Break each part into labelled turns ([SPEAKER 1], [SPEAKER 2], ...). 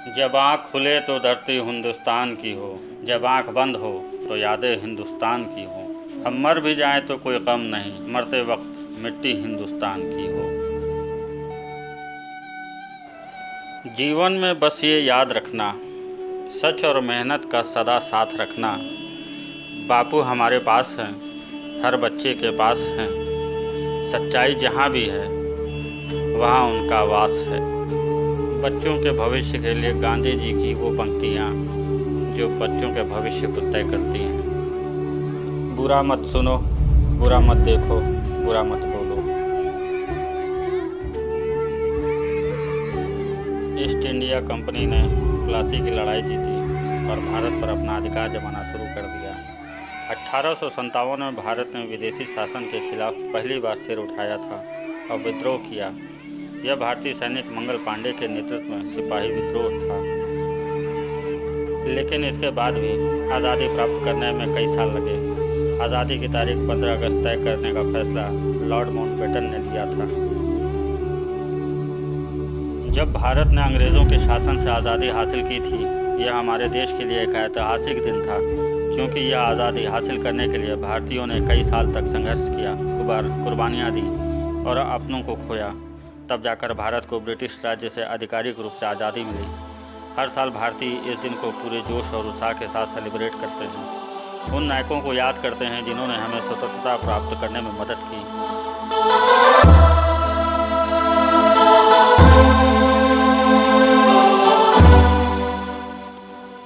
[SPEAKER 1] जब आँख खुले तो धरती हिंदुस्तान की हो, जब आँख बंद हो तो यादें हिंदुस्तान की हो। हम मर भी जाएं तो कोई गम नहीं, मरते वक्त मिट्टी हिंदुस्तान की हो। जीवन में बस ये याद रखना, सच और मेहनत का सदा साथ रखना। बापू हमारे पास हैं, हर बच्चे के पास हैं। सच्चाई जहाँ भी है वहाँ उनका वास है। बच्चों के भविष्य के लिए गांधी जी की वो पंक्तियाँ जो बच्चों के भविष्य को तय करती हैं। बुरा मत सुनो, बुरा मत देखो, बुरा मत बोलो। ईस्ट इंडिया कंपनी ने प्लासी की लड़ाई जीती और भारत पर अपना अधिकार जमाना शुरू कर दिया। 1857 में भारत ने विदेशी शासन के खिलाफ पहली बार सिर उठाया था और विद्रोह किया। यह भारतीय सैनिक मंगल पांडे के नेतृत्व में सिपाही विद्रोह था, लेकिन इसके बाद भी आज़ादी प्राप्त करने में कई साल लगे। आज़ादी की तारीख 15 अगस्त तय करने का फैसला लॉर्ड माउंटबेटन ने लिया था। जब भारत ने अंग्रेज़ों के शासन से आज़ादी हासिल की थी, यह हमारे देश के लिए एक ऐतिहासिक दिन था, क्योंकि यह आज़ादी हासिल करने के लिए भारतीयों ने कई साल तक संघर्ष किया, कुर्बानियाँ दी और अपनों को खोया। तब जाकर भारत को ब्रिटिश राज्य से आधिकारिक रूप से आज़ादी मिली। हर साल भारतीय इस दिन को पूरे जोश और उत्साह के साथ सेलिब्रेट करते हैं। उन नायकों को याद करते हैं जिन्होंने हमें स्वतंत्रता प्राप्त करने में मदद की।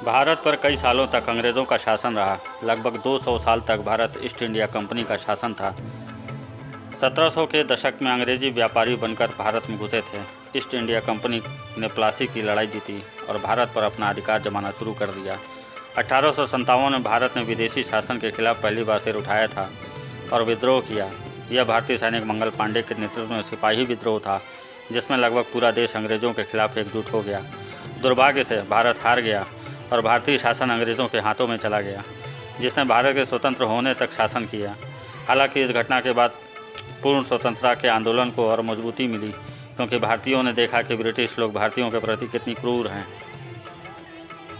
[SPEAKER 1] भारत पर कई सालों तक अंग्रेज़ों का शासन रहा। लगभग 200 साल तक भारत ईस्ट इंडिया कंपनी का शासन था। 1700 के दशक में अंग्रेजी व्यापारी बनकर भारत में घुसे थे। ईस्ट इंडिया कंपनी ने प्लासी की लड़ाई जीती और भारत पर अपना अधिकार जमाना शुरू कर दिया। 1857 में भारत ने विदेशी शासन के खिलाफ पहली बार सिर उठाया था और विद्रोह किया। यह भारतीय सैनिक मंगल पांडे के नेतृत्व में सिपाही विद्रोह था, जिसमें लगभग पूरा देश अंग्रेज़ों के खिलाफ एकजुट हो गया। दुर्भाग्य से भारत हार गया और भारतीय शासन अंग्रेज़ों के हाथों में चला गया, जिसने भारत के स्वतंत्र होने तक शासन किया। हालांकि इस घटना के बाद पूर्ण स्वतंत्रता के आंदोलन को और मजबूती मिली, क्योंकि भारतीयों ने देखा कि ब्रिटिश लोग भारतीयों के प्रति कितनी क्रूर हैं।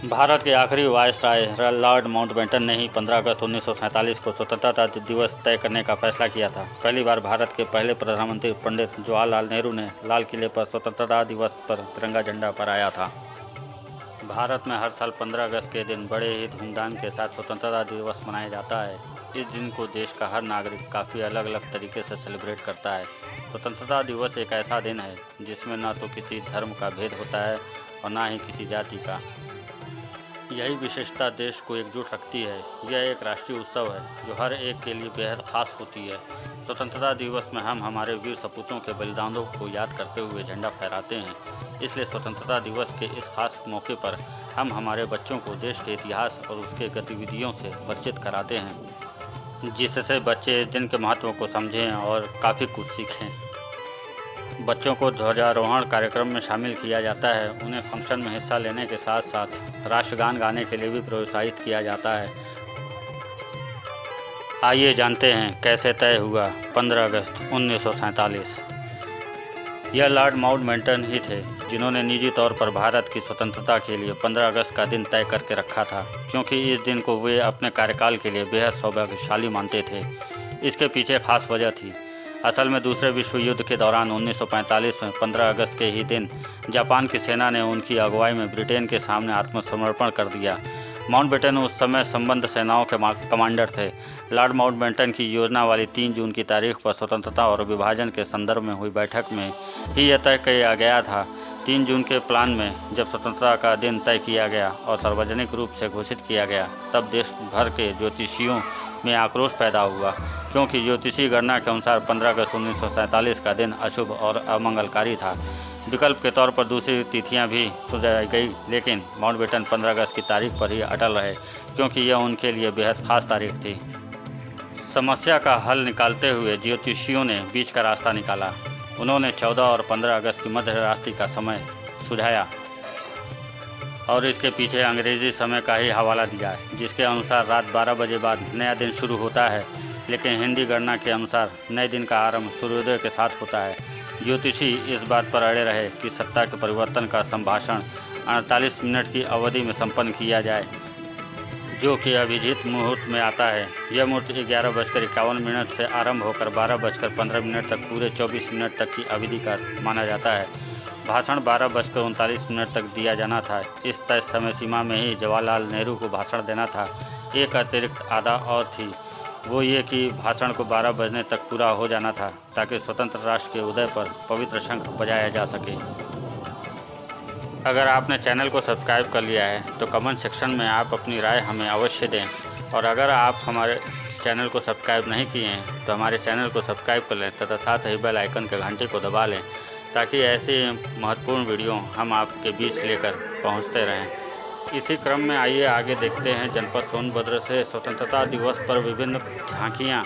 [SPEAKER 1] भारत के आखिरी वायसराय लॉर्ड माउंटबेटन ने ही 15 अगस्त 1947 को स्वतंत्रता दिवस तय करने का फैसला किया था। पहली बार भारत के पहले प्रधानमंत्री पंडित जवाहरलाल नेहरू ने लाल किले पर स्वतंत्रता दिवस पर तिरंगा झंडा फहराया था। भारत में हर साल 15 अगस्त के दिन बड़े ही धूमधाम के साथ स्वतंत्रता दिवस मनाया जाता है। इस दिन को देश का हर नागरिक काफ़ी अलग अलग तरीके से सेलिब्रेट करता है। स्वतंत्रता दिवस एक ऐसा दिन है जिसमें न तो किसी धर्म का भेद होता है और ना ही किसी जाति का। यही विशेषता देश को एकजुट रखती है। यह एक राष्ट्रीय उत्सव है जो हर एक के लिए बेहद खास होती है। स्वतंत्रता दिवस में हम हमारे वीर सपूतों के बलिदानों को याद करते हुए झंडा फहराते हैं। इसलिए स्वतंत्रता दिवस के इस खास मौके पर हम हमारे बच्चों को देश के इतिहास और उसके गतिविधियों से परिचित कराते हैं, जिससे बच्चे इस दिन के महत्व को समझें और काफ़ी कुछ सीखें। बच्चों को ध्वजारोहण कार्यक्रम में शामिल किया जाता है। उन्हें फंक्शन में हिस्सा लेने के साथ साथ राष्ट्रगान गाने के लिए भी प्रोत्साहित किया जाता है। आइए जानते हैं कैसे तय हुआ 15 अगस्त 1947। यह लॉर्ड माउंटबेटन ही थे जिन्होंने निजी तौर पर भारत की स्वतंत्रता के लिए 15 अगस्त का दिन तय करके रखा था, क्योंकि इस दिन को वे अपने कार्यकाल के लिए बेहद सौभाग्यशाली मानते थे। इसके पीछे खास वजह थी। असल में दूसरे विश्व युद्ध के दौरान 1945 में 15 अगस्त के ही दिन जापान की सेना ने उनकी अगुवाई में ब्रिटेन के सामने आत्मसमर्पण कर दिया। माउंटबेटन उस समय संबंद्ध सेनाओं के कमांडर थे। लॉर्ड माउंटबेटन की योजना वाली 3 जून की तारीख पर स्वतंत्रता और विभाजन के संदर्भ में हुई बैठक में ही यह तय किया गया था। 3 जून के प्लान में जब स्वतंत्रता का दिन तय किया गया और सार्वजनिक रूप से घोषित किया गया, तब देश भर के ज्योतिषियों में आक्रोश पैदा हुआ, क्योंकि ज्योतिषी गणना के अनुसार 15 अगस्त 1947 का दिन अशुभ और अमंगलकारी था। विकल्प के तौर पर दूसरी तिथियां भी सुझाई गई, लेकिन माउंटबेटन 15 अगस्त की तारीख पर ही अटल रहे, क्योंकि यह उनके लिए बेहद खास तारीख थी। समस्या का हल निकालते हुए ज्योतिषियों ने बीच का रास्ता निकाला। उन्होंने 14 और 15 अगस्त की मध्य रात्रि का समय सुझाया और इसके पीछे अंग्रेज़ी समय का ही हवाला दिया है, जिसके अनुसार रात 12 बजे बाद नया दिन शुरू होता है, लेकिन हिंदी गणना के अनुसार नए दिन का आरंभ सूर्योदय के साथ होता है। ज्योतिषी इस बात पर अड़े रहे कि सत्ता के परिवर्तन का संभाषण 48 मिनट की अवधि में संपन्न किया जाए, जो कि अभिजीत मुहूर्त में आता है। यह मुहूर्त 11:51 से आरंभ होकर 12:15 तक पूरे 24 मिनट तक की अवधि का माना जाता है। भाषण 12:39 तक दिया जाना था। इस तय समय सीमा में ही जवाहरलाल नेहरू को भाषण देना था। एक अतिरिक्त आधा और थी, वो ये कि भाषण को 12 बजने तक पूरा हो जाना था, ताकि स्वतंत्र राष्ट्र के उदय पर पवित्र शंख बजाया जा सके। अगर आपने चैनल को सब्सक्राइब कर लिया है तो कमेंट सेक्शन में आप अपनी राय हमें अवश्य दें, और अगर आप हमारे चैनल को सब्सक्राइब नहीं किए हैं तो हमारे चैनल को सब्सक्राइब कर लें तथा साथ ही बेल आइकन के घंटे को दबा लें, ताकि ऐसे महत्वपूर्ण वीडियो हम आपके बीच लेकर पहुंचते रहें। इसी क्रम में आइए आगे देखते हैं जनपद सोनभद्र से स्वतंत्रता दिवस पर विभिन्न झांकियाँ।